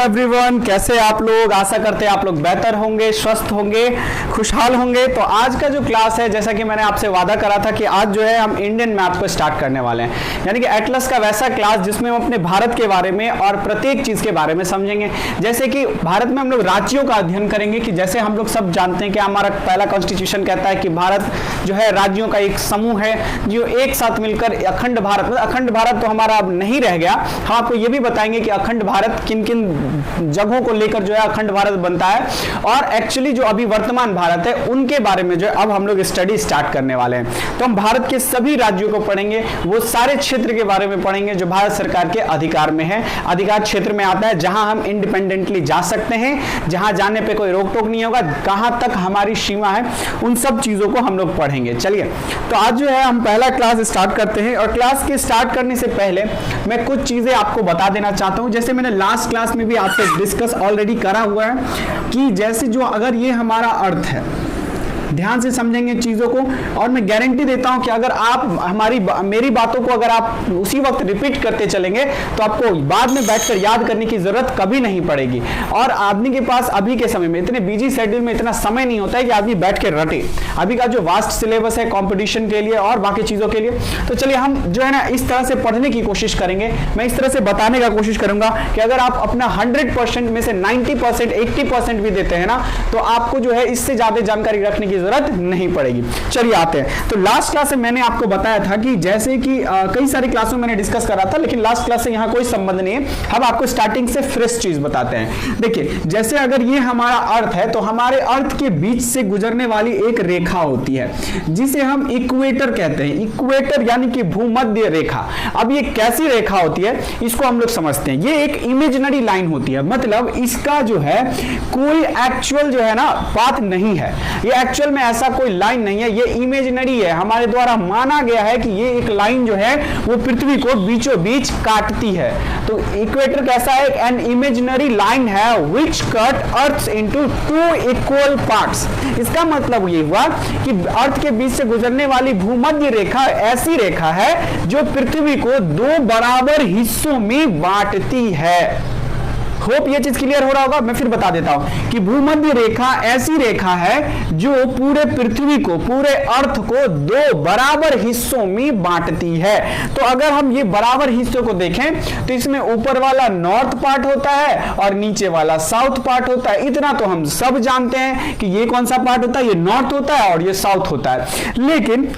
Everyone, कैसे आप लोग? आशा करते हैं आप लोग बेहतर होंगे, स्वस्थ होंगे, खुशहाल होंगे। तो आज का जो क्लास है, जैसा कि मैंने आपसे वादा करा था कि आज जो है हम इंडियन मैप को स्टार्ट करने वाले हैं, यानी कि एटलस का वैसा क्लास जिसमें हम अपने भारत के बारे में और प्रत्येक चीज के बारे में समझेंगे। जैसे कि भारत में हम लोग राज्यों का अध्ययन करेंगे कि जैसे हम लोग सब जानते हैं कि हमारा पहला कॉन्स्टिट्यूशन कहता है कि भारत जो है राज्यों का एक समूह है जो एक साथ मिलकर अखंड भारत, अखंड भारत तो हमारा अब नहीं रह गया। हम आपको ये भी बताएंगे कि अखंड भारत किन किन जगहों को लेकर जो है अखंड भारत बनता है, और एक्चुअली जो अभी वर्तमान भारत है उनके बारे में जो है अब हम लोग स्टडी स्टार्ट करने वाले हैं। तो हम भारत के सभी राज्यों को पढ़ेंगे, वो सारे क्षेत्र के बारे में पढ़ेंगे जो भारत सरकार के अधिकार में है, अधिकार क्षेत्र में आता है, जहां हम इंडिपेंडेंटली जा सकते हैं, जहां जाने पे कोई रोक टोक नहीं होगा, कहां तक हमारी सीमा है, उन सब चीजों को हम लोग पढ़ेंगे। चलिए, तो आज जो है हम पहला क्लास स्टार्ट करते हैं, और क्लास के स्टार्ट करने से पहले मैं कुछ चीजें आपको बता देना चाहता हूं। जैसे मैंने लास्ट क्लास में भी आपसे डिस्कस ऑलरेडी करा हुआ है कि जैसे जो अगर ये हमारा अर्थ है, ध्यान से समझेंगे चीजों को, और मैं गारंटी देता हूं कि अगर आप मेरी बातों को अगर आप उसी वक्त रिपीट करते चलेंगे तो आपको बाद में बैठकर याद करने की जरूरत कभी नहीं पड़ेगी। और आदमी के पास अभी के समय में, इतने बिजी शेड्यूल में इतना समय नहीं होता है कि आदमी बैठ के रटे। अभी का जो वास्ट सिलेबस है कंपटीशन के लिए और बाकी चीजों के लिए, तो चलिए हम जो है ना इस तरह से पढ़ने की कोशिश करेंगे। मैं इस तरह से बताने का कोशिश करूंगा कि अगर आप अपना 100% में से 90%, 80% भी देते हैं ना, तो आपको जो है इससे ज्यादा जानकारी रखने की जरूरत नहीं पड़ेगी। चलिए आते हैं। तो लास्ट क्लास में मैंने आपको बताया था कि जैसे कि कई सारी क्लासों में मैंने डिस्कस करा था, लेकिन लास्ट क्लास से यहां कोई संबंध नहीं है। हम आपको स्टार्टिंग से फ्रेश चीज बताते हैं। देखिए, जैसे अगर ये हमारा अर्थ है तो हमारे अर्थ के बीच से गुजरने वाली एक रेखा होती है जिसे हम इक्वेटर कहते हैं। इक्वेटर यानी कि भूमध्य रेखा। अब ये कैसी रेखा होती है इसको हम लोग समझते हैं। ये एक इमेजिनरी लाइन होती है, मतलब इसका जो है कोई एक्चुअल जो है ना पाथ नहीं है। ये एक्चुअल में ऐसा कोई लाइन नहीं है, ये इमेजिनरी है। हमारे द्वारा माना गया है कि ये एक लाइन जो है वो पृथ्वी को बीचों बीच काटती है। तो इक्वेटर कैसा है? एन इमेजिनरी लाइन है which cut earth into two equal parts. इसका मतलब ये हुआ कि अर्थ के बीच से गुजरने वाली भूमध्य रेखा ऐसी रेखा है जो पृथ्वी को दो बराबर हिस्सों में बांटती है। होप ये चीज क्लियर हो रहा होगा। मैं फिर बता देता हूं कि भूमध्य रेखा ऐसी रेखा है जो पूरे पृथ्वी को, पूरे अर्थ को दो बराबर हिस्सों में बांटती है। तो अगर हम ये बराबर हिस्सों को देखें तो इसमें ऊपर वाला नॉर्थ पार्ट होता है और नीचे वाला साउथ पार्ट होता है। इतना तो हम सब जानते हैं कि ये कौन सा पार्ट होता है, ये नॉर्थ होता है और ये साउथ होता है। लेकिन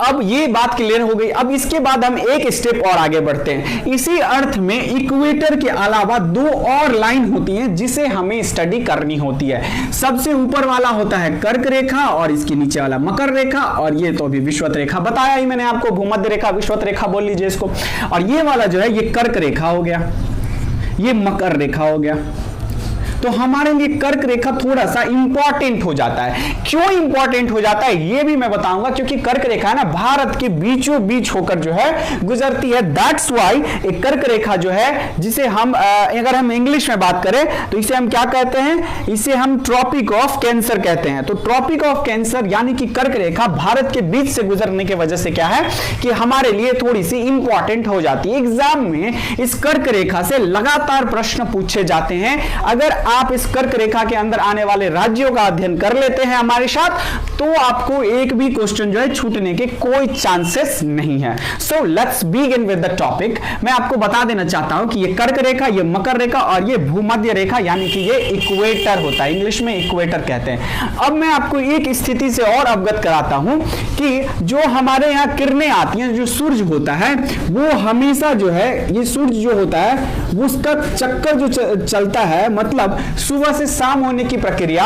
अब ये बात क्लियर हो गई। अब इसके बाद हम एक स्टेप और आगे बढ़ते हैं। इसी अर्थ में इक्वेटर के अलावा दो और लाइन होती हैं जिसे हमें स्टडी करनी होती है। सबसे ऊपर वाला होता है कर्क रेखा और इसके नीचे वाला मकर रेखा, और ये तो अभी विषुवत रेखा बताया ही मैंने आपको, भूमध्य रेखा, विषुवत रेखा बोल लीजिए इसको। और ये वाला जो है ये कर्क रेखा हो गया, ये मकर रेखा हो गया। तो हमारे लिए कर्क रेखा थोड़ा सा इंपॉर्टेंट हो जाता है। क्यों इंपॉर्टेंट हो जाता है ये भी मैं बताऊंगा, क्योंकि कर्क रेखा ना भारत के बीचों बीच होकर जो है गुजरती है। दैट्स व्हाई एक कर्क रेखा जो है, जिसे हम अगर हम इंग्लिश में बात करें तो इसे हम क्या कहते हैं? इसे हम ट्रॉपिक ऑफ कैंसर कहते हैं। तो ट्रॉपिक ऑफ कैंसर यानी कि कर्क रेखा भारत के बीच से गुजरने की वजह से क्या है कि हमारे लिए थोड़ी सी इंपॉर्टेंट हो जाती है। एग्जाम में इस कर्क रेखा से लगातार प्रश्न पूछे जाते हैं। अगर आप इस कर्क रेखा के अंदर आने वाले राज्यों का अध्ययन कर लेते हैं हमारे साथ, तो आपको एक भी क्वेश्चन जो है छूटने के कोई चांसेस नहीं है। So let's begin with the topic. मैं आपको बता देना चाहता हूं कि ये कर्क रेखा, ये मकर रेखा और ये भूमध्य रेखा यानी कि ये इक्वेटर होता है। इंग्लिश में इक्वेटर कहते हैं। अब मैं आपको एक स्थिति से और अवगत कराता हूं कि जो हमारे यहां किरणें आती हैं, जो सूर्य होता है वो हमेशा जो है, ये सूर्य जो होता है उसका चक्कर जो चलता है, मतलब सुबह से शाम होने की प्रक्रिया,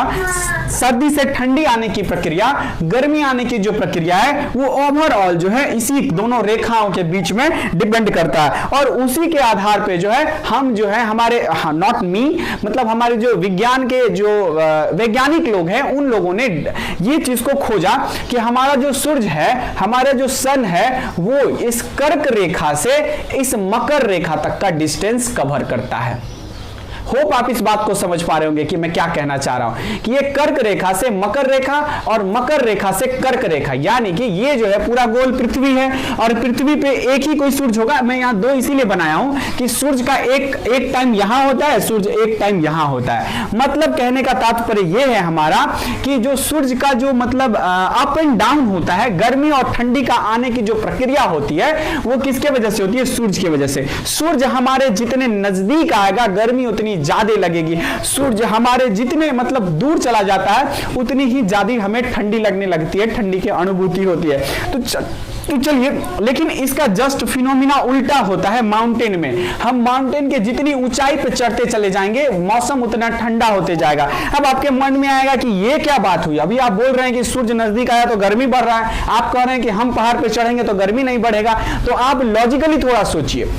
सर्दी से ठंडी आने की प्रक्रिया, गर्मी आने की जो प्रक्रिया है, वो ओवरऑल जो है इसी दोनों रेखाओं के बीच में डिपेंड करता है। और उसी के आधार पे जो है हम जो है हमारे, नॉट मी, मतलब हमारे जो विज्ञान के जो वैज्ञानिक लोग हैं उन लोगों ने ये चीज को खोजा कि हमारा जो सूर्य है, हमारा जो सन है, वो इस कर्क रेखा से इस मकर रेखा तक का डिस्टेंस कवर करता है। होप आप इस बात को समझ पा रहे होंगे कि मैं क्या कहना चाह रहा हूं कि ये कर्क रेखा से मकर रेखा और मकर रेखा से कर्क रेखा, यानी कि ये जो है पूरा गोल पृथ्वी है और पृथ्वी पे एक ही कोई सूरज होगा। मैं यहां दो इसीलिए बनाया हूं कि सूरज का एक टाइम यहां होता है, सूरज एक टाइम यहां होता है। मतलब कहने का तात्पर्य यह है हमारा कि जो सूरज का जो मतलब अप एंड डाउन होता है, गर्मी और ठंडी का आने की जो प्रक्रिया होती है वो किसके वजह से होती है? सूरज की वजह से। सूरज हमारे जितने नजदीक आएगा गर्मी उतनी ज्यादा लगेगी, सूरज हमारे जितने मतलब दूर चला जाता है उतनी ही ज्यादा हमें ठंडी लगने लगती है, ठंडी की अनुभूति होती है। तो चलिए, लेकिन इसका जस्ट फिनोमिना उल्टा होता है माउंटेन में। हम माउंटेन के जितनी ऊंचाई पे चढ़ते चले जाएंगे मौसम उतना ठंडा होते जाएगा। अब आपके मन में आएगा कि ये क्या बात हुई, अभी आप बोल रहे हैं कि सूरज नजदीक आया तो गर्मी बढ़ रहा है, आप कह रहे हैं कि हम पहाड़ पे चढ़ेंगे तो गर्मी नहीं बढ़ेगा। तो आप लॉजिकली थोड़ा सोचिए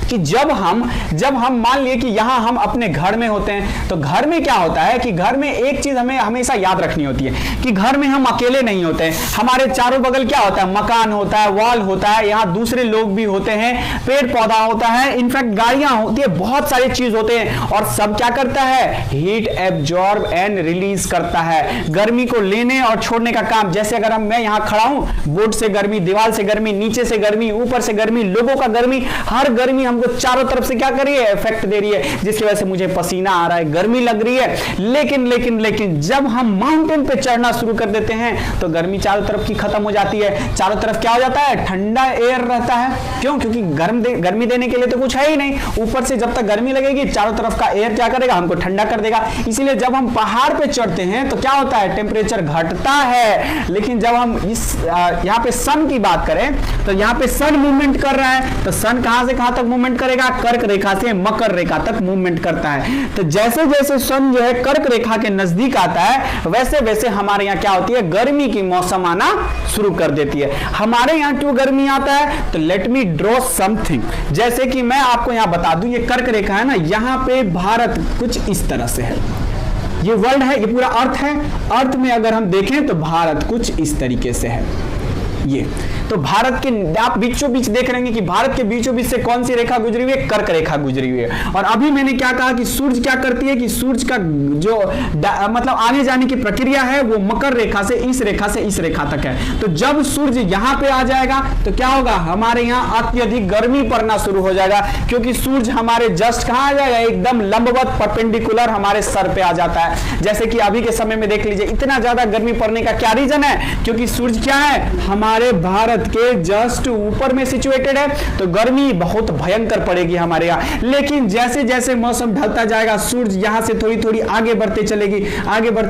कि जब हम मान लिए कि यहां हम अपने घर में होते हैं तो घर में क्या होता है कि घर में एक चीज हमें हमेशा याद रखनी होती है कि घर में हम अकेले नहीं होते हैं, हमारे चारों बगल क्या होता है? मकान होता है, वॉल होता है, यहां दूसरे लोग भी होते हैं, पेड़ पौधा होता है, इनफैक्ट गाड़ियां होती है, बहुत सारी चीज होते हैं और सब क्या करता है? हीट एब्जॉर्ब एंड रिलीज करता है, गर्मी को लेने और छोड़ने का काम। जैसे अगर मैं यहां खड़ा हूं, बोर्ड से गर्मी, दीवार से गर्मी, नीचे से गर्मी, ऊपर से गर्मी, लोगों का गर्मी, हर गर्मी हमको चारों तरफ से क्या कर रही है? इफेक्ट दे रही है, जिसकी वजह से मुझे पसीना आ रहा है, गर्मी लग रही है। लेकिन जब हम माउंटेन पे चढ़ना शुरू कर देते हैं तो गर्मी चारों तरफ की खत्म हो जाती है, चारों तरफ क्या हो जाता है? ठंडा एयर रहता है। क्यों? क्योंकि गर्मी देने के लिए तो कुछ है ही नहीं, ऊपर से जब तक गर्मी लगेगी चारों तरफ का एयर क्या करेगा? हमको ठंडा कर देगा। इसीलिए जब हम पहाड़ पे चढ़ते हैं तो क्या होता है? टेम्परेचर घटता है। लेकिन जब हम इस यहाँ पे सन की बात करें तो यहाँ पे सन मूवमेंट कर रहा है, तो सन कहां से कहां तक मूवमेंट करेगा? कर्क रेखा से मकर रेखा तक मूवमेंट करता है। तो जैसे जैसे सन जो है कर्क रेखा के नजदीक आता है वैसे वैसे हमारे यहाँ क्या होती है? गर्मी की मौसम आना शुरू कर देती है। हमारे यहाँ क्यों गर्मी आता है? तो लेट मी ड्रॉ समथिंग। जैसे कि मैं आपको यहाँ बता दूं, ये कर्क रेखा है ना, यहाँ पे भारत कुछ इस तरह से है, ये वर्ल्ड है, ये पूरा अर्थ है। अर्थ में अगर हम देखें तो भारत कुछ इस तरीके से है। ये तो भारत के आप बीचों बीच देख रहे हैं कि भारत के बीचों बीच से कौन सी रेखा गुजरी हुई है? कर्क रेखा गुजरी हुई है। और अभी मैंने क्या कहा कि सूरज क्या करती है कि सूरज का जो मतलब आने जाने की प्रक्रिया है वो मकर रेखा से इस रेखा तक है। तो जब सूरज यहां पे आ जाएगा तो क्या होगा? हमारे यहां अत्यधिक गर्मी पड़ना शुरू हो जाएगा, क्योंकि सूरज हमारे जस्ट कहां आ जाएगा? एकदम लंबवत परपेंडिकुलर हमारे सर पे आ जाता है। जैसे कि अभी के समय में देख लीजिए, इतना ज्यादा गर्मी पड़ने का क्या रीजन है? क्योंकि सूरज क्या है? हमारे भारत के जस्ट ऊपर में सिचुएटेड है, तो गर्मी बहुत भयंकर पड़ेगी हमारे यहाँ। लेकिन जैसे जैसे मौसम ढलता जाएगा, सूरज यहां से थोड़ी थोड़ी आगे बढ़ते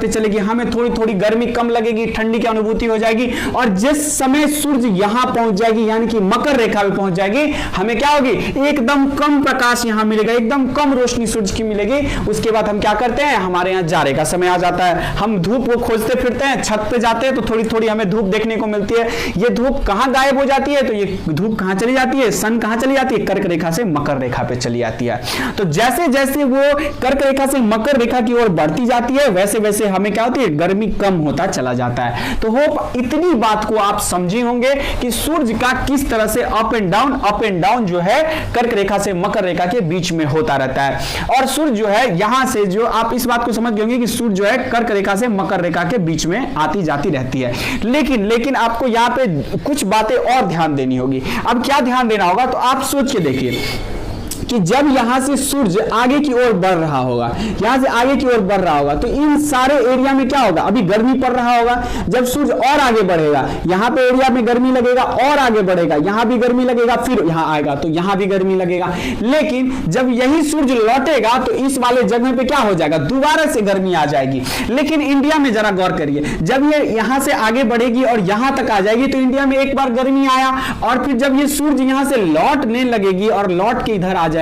चलेगी, हमें थोड़ी थोड़ी गर्मी कम लगेगी, ठंडी की अनुभूति हो जाएगी। और जिस समय सूरज यहां पहुंच जाएगी यानी कि मकर रेखा में पहुंच जाएगी, हमें क्या होगी? एकदम कम प्रकाश यहां मिलेगा, एकदम कम रोशनी सूरज की मिलेगी। उसके बाद हम क्या करते हैं? हमारे यहाँ जाड़े का समय आ जाता है, हम धूप को खोजते फिरते हैं, छत पे जाते हैं तो थोड़ी थोड़ी हमें धूप देखने को मिलती है। ये धूप कहां गायब हो जाती है? तो ये धूप कहां चली जाती है? सन कहां चली जाती है? कर्क रेखा से मकर रेखा पे चली जाती है। तो जैसे जैसे वो कर्क रेखा से मकर रेखा की ओर बढ़ती जाती है वैसे वैसे हमें क्या होती है? गर्मी कम होता चला जाता है। तो होप इतनी बात को आप समझे होंगे कि सूरज का किस तरह से अप एंड डाउन जो है कर्क रेखा से मकर रेखा के बीच में होता रहता है। और सूरज जो है यहां से जो आप इस बात को समझ गए होंगे कि सूरज जो है कर्क रेखा से मकर रेखा के बीच में आती जाती रहती है। लेकिन आपको यहां पे कुछ बातें और ध्यान देनी होगी। अब क्या ध्यान देना होगा? तो आप सोच के देखिए कि जब यहां से सूरज आगे की ओर बढ़ रहा होगा, यहां से आगे की ओर बढ़ रहा होगा, तो इन सारे एरिया में क्या होगा? अभी गर्मी पड़ रहा होगा। जब सूरज और आगे बढ़ेगा, यहां पे एरिया में गर्मी लगेगा, और आगे बढ़ेगा, यहां भी गर्मी लगेगा, फिर यहां आएगा तो यहां भी गर्मी लगेगा। लेकिन जब यही सूरज लौटेगा तो इस वाले जगह पे क्या हो जाएगा? दोबारा से गर्मी आ जाएगी। लेकिन इंडिया में जरा गौर करिए, जब ये यहां से आगे बढ़ेगी और यहां तक आ जाएगी तो इंडिया में एक बार गर्मी आया, और फिर जब ये सूरज यहां से लौटने लगेगी और लौट के इधर आ जाएगी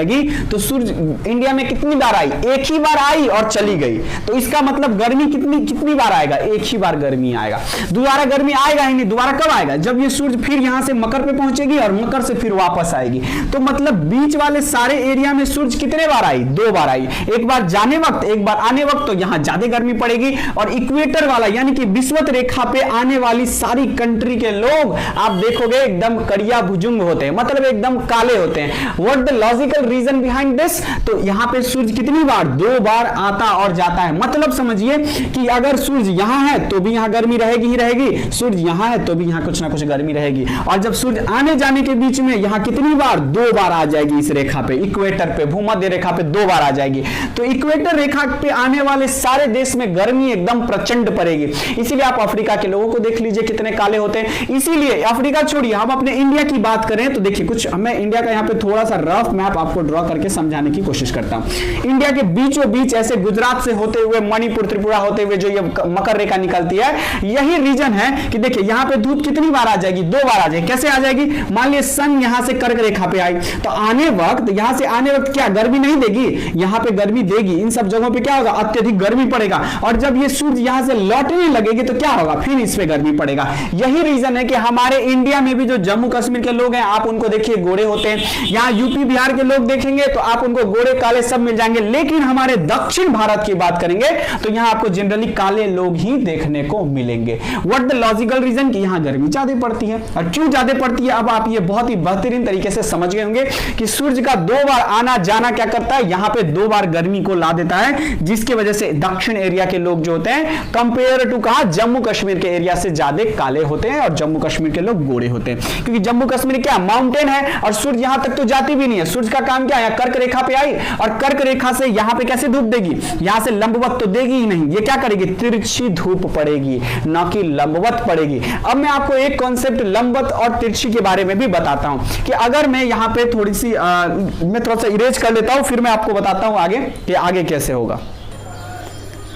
तो सूरज इंडिया में कितनी बार आई? एक ही बार आई और चली गई। तो इसका मतलब गर्मी कितनी बार आएगा? एक ही बार गर्मी आएगा, दोबारा गर्मी आएगा ही नहीं। दोबारा कब आएगा? जब ये सूरज फिर यहां से मकर पे पहुंचेगी और मकर से फिर वापस आएगी। तो मतलब बीच वाले सारे एरिया में सूरज कितने बार आई? 2 बार आई, एक बार जाने वक्त, एक बार आने वक्त। तो यहां ज्यादा गर्मी पड़ेगी। और इक्वेटर वाला यानी कि विषुवत रेखा पे आने वाली सारी कंट्री के लोग आप देखोगे एकदम करिया भुजुंग होते हैं, मतलब एकदम काले होते हैं। What the logical reason behind this? तो यहां पे सूरज कितनी बार? 2 बार आता और जाता है। मतलब समझिए कि अगर सूरज यहां है तो भी यहां गर्मी रहेगी ही रहेगी, सूरज यहां है तो भी यहां कुछ ना कुछ गर्मी रहेगी। और जब सूरज आने जाने के बीच में यहां कितनी बार? 2 बार आ जाएगी इस रेखा पे, इक्वेटर पे, भूमध्य रेखा पे 2 बार आ जाएगी। तो इक्वेटर रेखा पे आने वाले सारे देश में गर्मी एकदम प्रचंड पड़ेगी। इसीलिए आप अफ्रीका के लोगों को देख लीजिए कितने काले होते हैं। इसीलिए अफ्रीका छोड़िए, हम अपने इंडिया की बात करें तो देखिए कुछ, मैं इंडिया का यहां पे थोड़ा सा रफ मैप आपको ड्रॉ करके समझाने की कोशिश करता हूं। इंडिया के बीचों बीच ऐसे गुजरात से होते हुए मणिपुर, त्रिपुरा होते हुए जो ये मकर रेखा निकलती है, यही रीजन है कि देखिए यहां पे धूप कितनी बार आ जाएगी? 2 बार आ जाएगी। कैसे आ जाएगी? मान लीजिए सन यहां से कर्क रेखा पे आई तो आने वक्त, यहां से आने वक्त क्या गर्मी नहीं देगी? यहां पे गर्मी देगी। इन सब जगहों पे क्या होगा? अत्यधिक गर्मी पड़ेगा। और जब ये सूरज यहां से लौटने लगेगी तो क्या होगा? फिर इस पे गर्मी पड़ेगा। यही रीजन है कि हमारे इंडिया में भी जो जम्मू कश्मीर के लोग हैं, आप उनको देखिए गोरे होते हैं। यहां यूपी बिहार के लोग देखेंगे तो आप उनको गोरे काले सब मिल जाएंगे। लेकिन हमारे दक्षिण भारत की बात करेंगे तो यहां आपको जनरली काले लोग ही देखने को मिलेंगे। What the logical reason? कि यहां गर्मी ज्यादा पड़ती है। और क्यों ज्यादा पड़ती है? अब आप ये बहुत ही बेहतरीन तरीके से समझ गए होंगे कि सूरज का 2 बार आना जाना क्या करता है? यहां पे 2 बार गर्मी को ला देता है, जिसकी वजह से दक्षिण एरिया के लोग जो होते हैं कंपेयर टू कहा जम्मू कश्मीर के एरिया से ज्यादा काले होते हैं और जम्मू कश्मीर के लोग गोरे होते हैं। क्योंकि जम्मू कश्मीर क्या माउंटेन है और सूरज यहां तक तो जाती भी नहीं है। सूरज का काम क्या है? कर्क रेखा पे आई और कर्क रेखा से यहां पे कैसे धूप देगी? यहां से लंबवत तो देगी ही नहीं, ये क्या करेगी? तिरछी धूप पड़ेगी, ना कि लंबवत पड़ेगी। अब मैं आपको एक कॉन्सेप्ट लंबवत और तिरछी के बारे में भी बताता हूं कि अगर मैं यहां पे थोड़ी सी मैं थोड़ा सा इरेज कर लेता हूं, फिर मैं आपको बताता हूं आगे कि आगे कैसे होगा।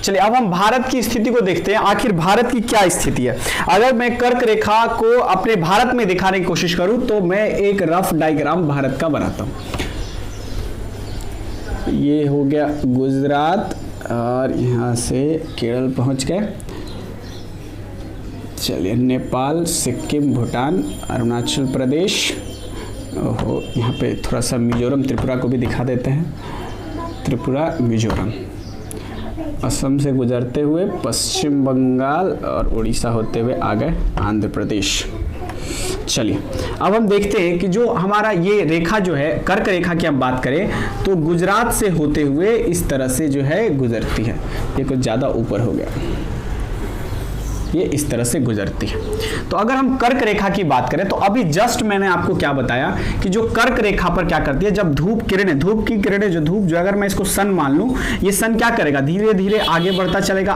चलिए अब हम भारत की स्थिति को देखते हैं, आखिर भारत की क्या स्थिति है। अगर मैं कर्क रेखा को अपने भारत में दिखाने की कोशिश करूं तो मैं एक रफ डायग्राम भारत का बनाता हूं। ये हो गया गुजरात और यहां से केरल पहुंच गए। चलिए नेपाल, सिक्किम, भूटान, अरुणाचल प्रदेश, ओहो यहाँ पे थोड़ा सा मिजोरम, त्रिपुरा को भी दिखा देते हैं। त्रिपुरा, मिजोरम, असम से गुजरते हुए पश्चिम बंगाल और उड़ीसा होते हुए आ गए आंध्र प्रदेश। चलिए अब हम देखते हैं कि जो हमारा ये रेखा जो है कर्क रेखा की हम बात करें तो गुजरात से होते हुए इस तरह से जो है गुजरती है। ये कुछ ज़्यादा ऊपर हो गया, ये इस तरह से गुजरती है। तो अगर हम कर्क रेखा की बात करें तो अभी जस्ट मैंने आपको क्या बताया कि जो कर्क रेखा पर क्या करती है, जब धूप की किरणें जो धूप जो अगर मैं इसको सन मान लूं, ये सन क्या करेगा? धीरे धीरे आगे बढ़ता चलेगा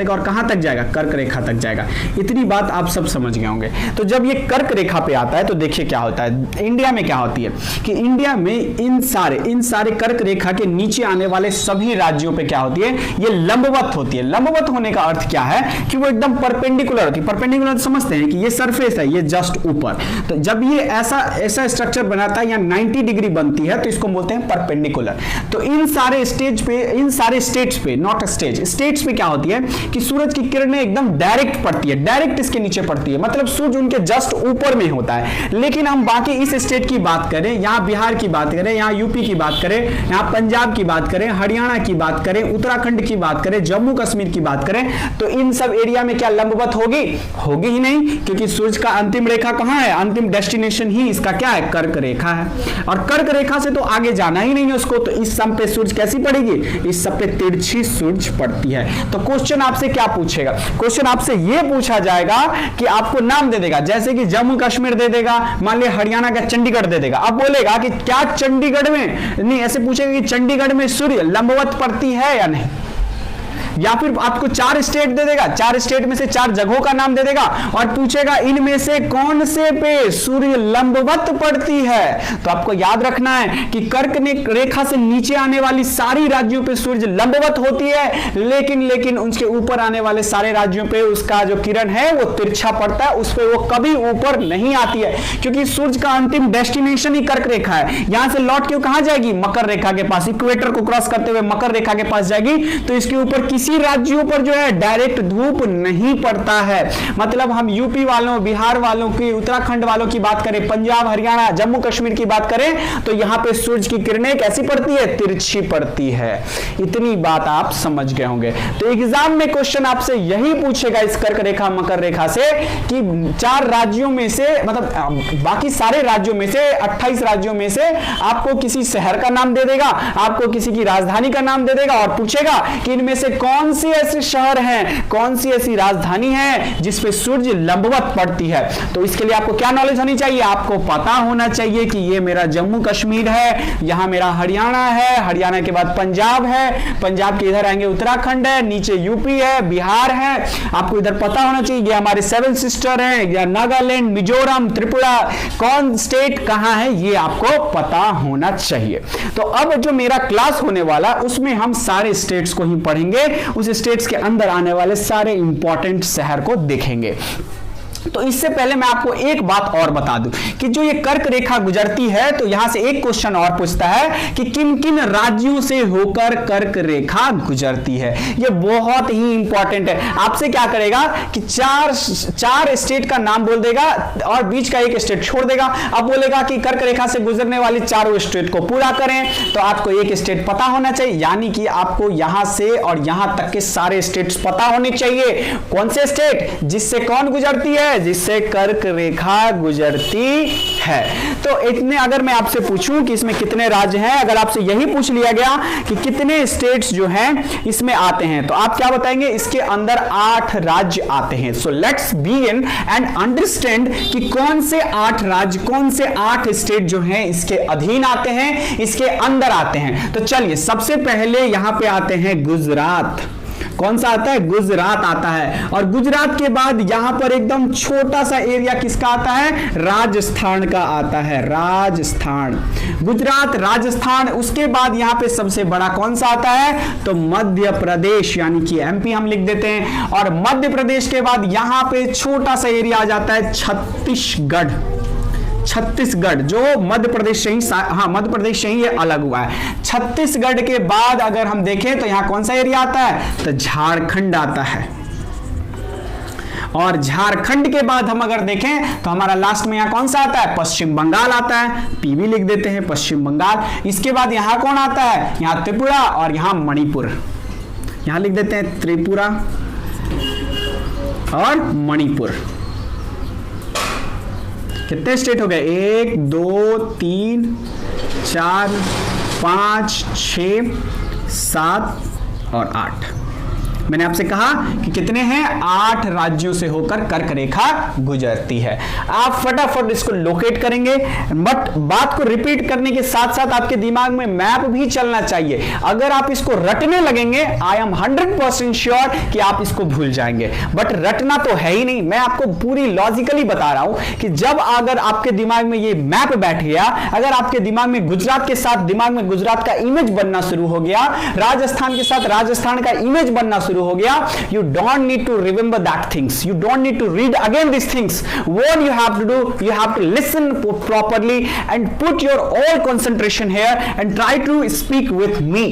और कहां तक जाएगा? कर्क रेखा तक जाएगा। इतनी बात आप सब समझ गए होंगे। तो जब ये कर्क रेखा पे आता है तो देखिए क्या होता है। इंडिया में क्या होती है कि इंडिया में इन सारे कर्क रेखा के नीचे आने वाले सभी राज्यों पे क्या होती है? ये लंबवत होती है। लंबवत होने का अर्थ क्या है कि वो एकदम परपेंडिकुलर होती है। परपेंडिकुलर समझते हैं कि ये सरफेस है, ये जस्ट ऊपर। तो जब ये ऐसा स्ट्रक्चर बनाता है या 90 डिग्री बनती है तो इसको बोलते हैं परपेंडिकुलर। तो इन सारे स्टेट्स पे नॉट स्टेट्स पे क्या होती है कि सूरज की किरणें एकदम डायरेक्ट पड़ती है, डायरेक्ट इसके नीचे पड़ती है, मतलब सूरज उनके जस्ट ऊपर में होता है। लेकिन हम बाकी इस स्टेट की बात करें, यहां बिहार की बात करें, यहां यूपी की बात करें, यहां पंजाब की बात करें, हरियाणा की बात करें, उत्तराखंड की बात करें, जम्मू कश्मीर की बात करें, तो इन सब एरिया में क्या लंबवत होगी ही नहीं, क्योंकि सूरज का अंतिम रेखा कहां है? अंतिम डेस्टिनेशन ही इसका क्या है? कर्क रेखा है। और कर्क रेखा से तो आगे जाना ही नहीं है उसको। तो इस सब पे सूरज कैसी पड़ेगी? इस सब पे तिरछी सूरज पड़ती है। तो क्वेश्चन आपसे क्या पूछेगा? क्वेश्चन आपसे यह पूछा जाएगा कि आपको नाम दे देगा, जैसे कि जम्मू कश्मीर दे देगा, मान लिया हरियाणा का चंडीगढ़ दे देगा। अब बोलेगा कि क्या चंडीगढ़ में नहीं, ऐसे पूछेगा कि चंडीगढ़ में सूर्य लंबवत पड़ती है या नहीं, या फिर आपको 4 स्टेट दे देगा, 4 स्टेट में से 4 जगहों का नाम दे देगा और पूछेगा इनमें से कौन से पे सूर्य लंबवत पड़ती है। तो आपको याद रखना है कि कर्क रेखा से नीचे आने वाली सारी राज्यों पे सूर्य लंबवत होती है, लेकिन उसके ऊपर आने वाले सारे राज्यों पे उसका जो किरण है वो तिरछा पड़ता है, उस पे वो कभी ऊपर नहीं आती है, क्योंकि सूर्य का अंतिम डेस्टिनेशन ही कर्क रेखा है। यहां से लौट के कहां जाएगी? मकर रेखा के पास, इक्वेटर को क्रॉस करते हुए मकर रेखा के पास जाएगी। तो इसके ऊपर किसी किसी राज्यों पर जो है डायरेक्ट धूप नहीं पड़ता है। मतलब हम यूपी वालों, बिहार वालों की, उत्तराखंड वालों की बात करें, पंजाब, हरियाणा, जम्मू कश्मीर की बात करें तो यहां पे सूरज की किरणें कैसी पड़ती है, तिरछी पड़ती है। इतनी बात आप समझ गए होंगे। तो एग्जाम में क्वेश्चन आपसे यही पूछेगा इस कर्क रेखा मकर रेखा से कि 4 राज्यों में से, मतलब बाकी सारे राज्यों में से, 28 राज्यों में से आपको किसी शहर का नाम दे देगा, आपको किसी की राजधानी का नाम दे देगा और पूछेगा कि इनमें से कौन सी ऐसे शहर हैं, कौन सी ऐसी राजधानी है जिसपे सूरज लंबवत पड़ती है। तो इसके लिए आपको क्या नॉलेज होनी चाहिए, आपको पता होना चाहिए कि ये मेरा जम्मू कश्मीर है, यहां मेरा हरियाणा है, हरियाणा के बाद पंजाब है, पंजाब के इधर आएंगे उत्तराखंड है, नीचे यूपी है, बिहार है। आपको इधर पता होना चाहिए ये हमारे 7 सिस्टर हैं, या नागालैंड, मिजोरम, त्रिपुरा, कौन स्टेट कहां है ये आपको पता होना चाहिए। तो अब जो मेरा क्लास होने वाला उसमें हम सारे स्टेट्स को ही पढ़ेंगे, उस स्टेट्स के अंदर आने वाले सारे इंपॉर्टेंट शहर को देखेंगे। तो इससे पहले मैं आपको एक बात और बता दूं कि जो ये कर्क रेखा गुजरती है तो यहां से एक क्वेश्चन और पूछता है कि किन किन राज्यों से होकर कर्क रेखा गुजरती है। ये बहुत ही इंपॉर्टेंट है। आपसे क्या करेगा कि चार स्टेट का नाम बोल देगा और बीच का एक स्टेट छोड़ देगा। अब बोलेगा कि कर्क रेखा से गुजरने वाली चारों स्टेट को पूरा करें, तो आपको एक स्टेट पता होना चाहिए, यानी कि आपको यहां से और यहां तक के सारे स्टेट्स पता होने चाहिए। कौन से स्टेट, जिससे कौन गुजरती है, जिससे कर्क रेखा गुजरती है। तो इतने अगर मैं आपसे पूछूं कि इसमें कितने राज्य हैं, अगर आपसे यही पूछ लिया गया कि कितने स्टेट्स जो हैं इसमें आते हैं, तो आप क्या बताएंगे, इसके अंदर 8 राज्य आते हैं। So let's begin and understand कि कौन से 8 राज्य, कौन से 8 स्टेट जो हैं इसके अधीन आते हैं, इसके अंदर आते हैं। तो चलिए सबसे पहले यहां पे आते हैं गुजरात। कौन सा आता है, गुजरात आता है। और गुजरात के बाद यहां पर एकदम छोटा सा एरिया किसका आता है, राजस्थान का आता है। राजस्थान, गुजरात, राजस्थान। उसके बाद यहां पे सबसे बड़ा कौन सा आता है, तो मध्य प्रदेश, यानी कि एमपी हम लिख देते हैं। और मध्य प्रदेश के बाद यहां पे छोटा सा एरिया आ जाता है छत्तीसगढ़। छत्तीसगढ़ जो मध्य प्रदेश से ही, हाँ मध्य प्रदेश से ही ये अलग हुआ है। छत्तीसगढ़ के बाद अगर हम देखें तो यहां कौन सा एरिया आता है, तो झारखंड आता है। और झारखंड के बाद हम अगर देखें तो हमारा लास्ट में यहां कौन सा आता है, पश्चिम बंगाल आता है। पीवी लिख देते हैं, पश्चिम बंगाल। इसके बाद यहां कौन आता है, यहां त्रिपुरा और यहां मणिपुर। यहां लिख देते हैं त्रिपुरा और मणिपुर। कितने स्टेट हो गए, 1 2 3 4 5 6 7 और 8। मैंने आपसे कहा कि कितने हैं, 8 राज्यों से होकर कर्क रेखा गुजरती है। आप फटाफट इसको लोकेट करेंगे, बट बात को रिपीट करने के साथ साथ आपके दिमाग में मैप भी चलना चाहिए। अगर आप इसको रटने लगेंगे, आई एम 100% श्योर कि आप इसको भूल जाएंगे। बट रटना तो है ही नहीं, मैं आपको पूरी लॉजिकली बता रहा हूं कि जब अगर आपके दिमाग में ये मैप बैठ गया, अगर आपके दिमाग में गुजरात के साथ दिमाग में गुजरात का इमेज बनना शुरू हो गया, राजस्थान के साथ राजस्थान का इमेज बनना शुरू हो गया, you don't need to remember that things, you don't need to read again these things. What you have to do, you have to listen properly and put your all concentration here and try to speak with me.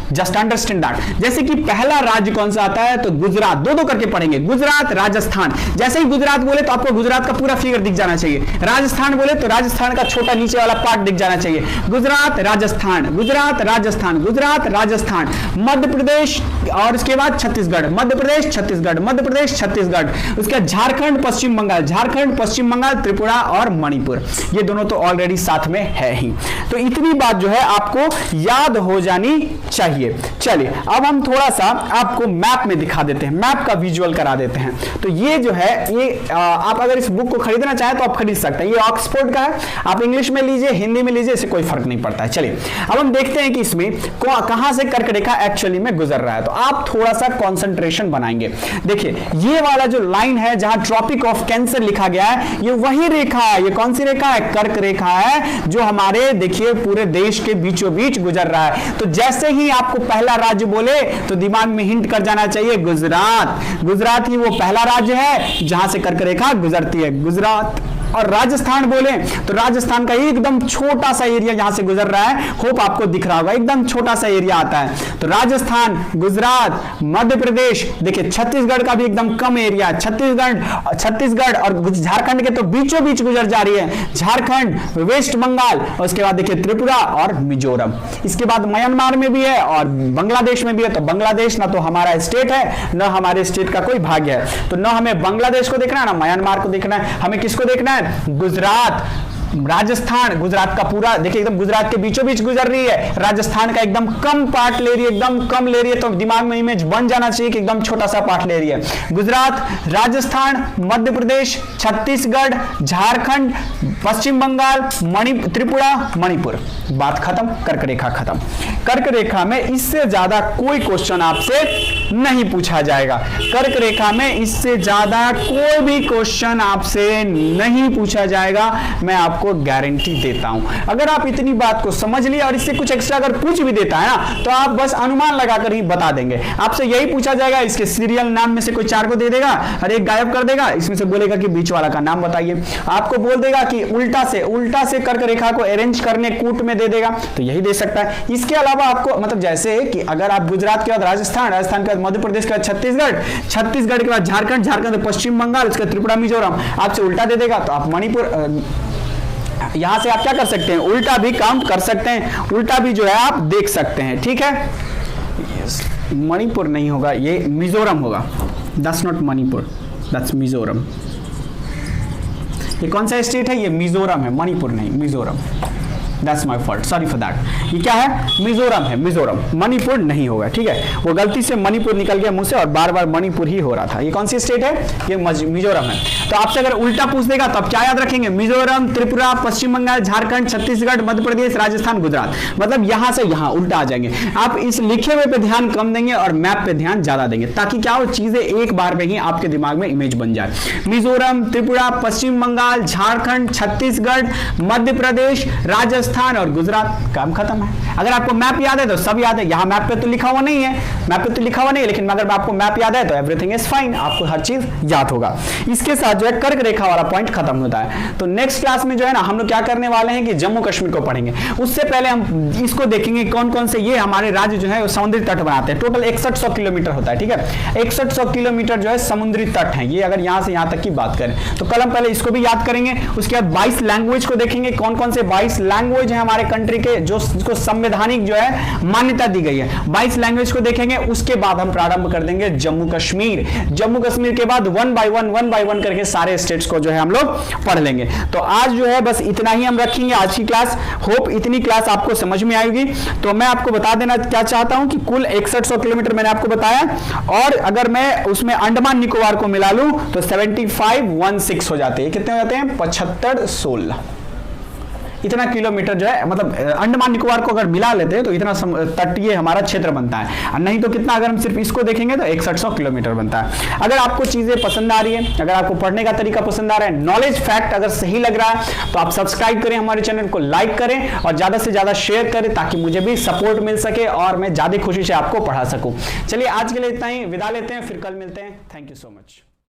Just understand that. जैसे कि पहला राज्य कौन सा आता है, तो गुजरात। दो करके पढ़ेंगे, गुजरात, राजस्थान। जैसे ही गुजरात बोले तो आपको गुजरात का पूरा फिगर दिख जाना चाहिए। राजस्थान बोले तो राजस्थान का छोटा नीचे वाला पार्ट दिख जाना चाहिए। गुजरात, राजस्थान, गुजरात, राजस्थान, गुजरात, राजस्थान, मध्य प्रदेश और उसके बाद छत्तीसगढ़, मध्य प्रदेश, छत्तीसगढ़, मध्य प्रदेश, छत्तीसगढ़। उसके बाद झारखंड, पश्चिम बंगाल, झारखंड, पश्चिम बंगाल, त्रिपुरा और मणिपुर। ये दोनों तो ऑलरेडी साथ में है ही। तो इतनी बात जो है आपको याद हो जानी चाहिए। चलिए अब हम थोड़ा सा आपको मैप में दिखा देते हैं, मैप का विजुअल करा देते हैं। तो ये जो है ये आप अगर इस बुक को खरीदना चाहें तो आप खरीद सकते हैं। ये ऑक्सफोर्ड का है, आप इंग्लिश में लीजिए, हिंदी में लीजिए, इससे कोई फर्क नहीं पड़ता है। चलिए अब हम देखते हैं कि इसमें कहां से कर्क रेखा एक्चुअली में गुजर रहा है। तो आप थोड़ा सा कंसंट्रेशन बनाएंगे। देखिए ये वाला जो लाइन है जहां ट्रॉपिक ऑफ कैंसर लिखा गया है, ये वही रेखा है। ये कौन सी रेखा है, कर्क रेखा है, जो हमारे देखिए पूरे देश के बीचों बीच गुजर रहा है। तो जैसे ही आपको पहला राज्य बोले तो दिमाग में हिंट कर जाना चाहिए गुजरात। गुजरात ही वो पहला राज्य है जहां से कर्क रेखा गुजरती है, गुजरात। और राजस्थान बोले तो राजस्थान का एकदम छोटा सा एरिया यहां से गुजर रहा है, होप आपको दिख रहा होगा, एकदम छोटा सा एरिया आता है। तो राजस्थान, गुजरात, मध्य प्रदेश, देखिए छत्तीसगढ़ का भी एकदम कम एरिया, छत्तीसगढ़ और झारखंड के तो बीचों बीच गुजर जा रही है, झारखंड, वेस्ट बंगाल, और उसके बाद देखिए त्रिपुरा और मिजोरम, इसके बाद म्यांमार में भी है और बांग्लादेश में भी है। तो बांग्लादेश ना तो हमारा स्टेट है ना हमारे स्टेट का कोई भाग है, तो ना हमें बांग्लादेश को देखना है ना म्यांमार को देखना है, हमें किसको देखना है, गुजरात, राजस्थान, गुजरात का पूरा देखिए एकदम गुजरात के बीचों बीच गुजर रही है, राजस्थान का एकदम कम पार्ट ले रही है, एकदम कम ले रही है, तो दिमाग में इमेज बन जाना चाहिए कि एकदम छोटा सा पार्ट ले रही है। गुजरात, राजस्थान, मध्य प्रदेश, छत्तीसगढ़, झारखंड, पश्चिम बंगाल, त्रिपुरा, मणिपुर, बात खत्म, कर्क रेखा खत्म। कर्क रेखा में इससे ज्यादा कोई क्वेश्चन आपसे नहीं पूछा जाएगा, कर्क रेखा में इससे ज्यादा कोई भी क्वेश्चन आपसे नहीं पूछा जाएगा, मैं आपको गारंटी देता हूं। अगर आप इतनी बात को समझ लिए और इससे कुछ एक्स्ट्रा अगर पूछ भी देता है ना, तो आप बस अनुमान लगाकर ही बता देंगे। आपसे यही पूछा जाएगा, इसके सीरियल नाम में से कोई 4 को दे देगा और एक गायब कर देगा, इसमें से बोलेगा कि बीच वाला का नाम बताइए, आपको बोल देगा कि उल्टा से कर्क रेखा को अरेंज करने कूट में दे देगा, तो यही दे सकता है। इसके अलावा आपको मतलब जैसे कि अगर आप गुजरात के बाद राजस्थान, राजस्थान के बाद मध्य प्रदेश के बाद छत्तीसगढ़, छत्तीसगढ़ के बाद झारखंड, झारखंड पश्चिम बंगाल, उसके त्रिपुरा, मिजोरम, आपसे उल्टा दे देगा, तो आप मणिपुर, यहां से आप क्या कर सकते हैं, उल्टा भी काउंट कर सकते हैं, उल्टा भी जो है आप देख सकते हैं, ठीक है। मणिपुर नहीं होगा, ये मिजोरम होगा, that's not Manipur, that's Mizoram. ये कौन सा स्टेट है, ये मिजोरम है, मणिपुर नहीं, Mizoram, that's my fault, sorry for that. ये क्या है, मिजोरम है, मिजोरम, मणिपुर नहीं होगा, ठीक है। वो गलती से मणिपुर निकल गया मुंह से और बार बार मणिपुर ही हो रहा था। ये कौन सी स्टेट है, ये मिजोरम है। तो आपसे अगर उल्टा पूछ देगा तो आप क्या याद रखेंगे, मिजोरम, त्रिपुरा, पश्चिम बंगाल, झारखंड, छत्तीसगढ़, मध्य प्रदेश, राजस्थान, गुजरात, मतलब यहां से यहां उल्टा आ जाएंगे। आप इस लिखे हुए पे ध्यान कम देंगे और मैप पे ध्यान ज्यादा देंगे, ताकि क्या हो, चीजें एक बार में ही आपके दिमाग में इमेज बन जाए। मिजोरम, त्रिपुरा, पश्चिम बंगाल, झारखंड, छत्तीसगढ़, मध्य प्रदेश, राजस्थान और गुजरात, काम खत्म है। अगर आपको मैप याद है तो सब याद है, यहां मैप पे तो लिखा हुआ नहीं है, मैप पे तो लिखा हुआ नहीं है, लेकिन अगर आपको मैप याद है तो एवरीथिंग इज फाइन, आपको हर चीज याद होगा। इसके साथ जो है कर्क रेखा वाला पॉइंट खत्म होता है। तो नेक्स्ट क्लास में जो है ना हम लोग क्या करने वाले हैं कि जम्मू कश्मीर को पढ़ेंगे। उससे पहले हम इसको देखेंगे कौन कौन से ये हमारे राज्य जो है समुद्री तट बनाते हैं। टोटल 6100 किलोमीटर होता है, ठीक है, 6100 किलोमीटर जो है समुद्री तट है ये, अगर यहां से यहां तक की बात करें तो कल हम पहले इसको भी याद करेंगे। उसके बाद 22 लैंग्वेज को देखेंगे, कौन कौन से 22 लैंग्वेज है हमारे कंट्री के जो जिसको संवैधानिक जो है मान्यता दी गई है, 22 लैंग्वेज को देखेंगे। उसके बाद हम प्रारंभ कर देंगे जम्मू कश्मीर। जम्मू कश्मीर के बाद 1 बाय 1 करके सारे स्टेट्स को जो है हम लोग पढ़ लेंगे। तो आज जो है बस इतना ही हम रखेंगे आज की क्लास। होप इतनी क्लास आपको समझ में आएगी। तो मैं आपको बता देना क्या चाहता हूं कि कुल 6100 किलोमीटर मैंने आपको बताया, और अगर मैं उसमें अंडमान निकोबार को मिला लूं तो 7516 हो जाते हैं। कितने हो जाते हैं, 7516। इतना किलोमीटर जो है, मतलब अंडमान निकोबार को अगर मिला लेते हैं तो इतना तटीय हमारा क्षेत्र बनता है। और नहीं तो कितना, अगर हम सिर्फ इसको देखेंगे तो 6100 किलोमीटर बनता है। अगर आपको चीजें पसंद आ रही है, अगर आपको पढ़ने का तरीका पसंद आ रहा है, नॉलेज फैक्ट अगर सही लग रहा है, तो आप सब्सक्राइब करें, हमारे चैनल को लाइक करें और ज्यादा से ज्यादा शेयर करें, ताकि मुझे भी सपोर्ट मिल सके और मैं ज्यादा खुशी से आपको पढ़ा सकूं। चलिए आज के लिए इतना ही, विदा लेते हैं, फिर कल मिलते हैं। Thank you so much.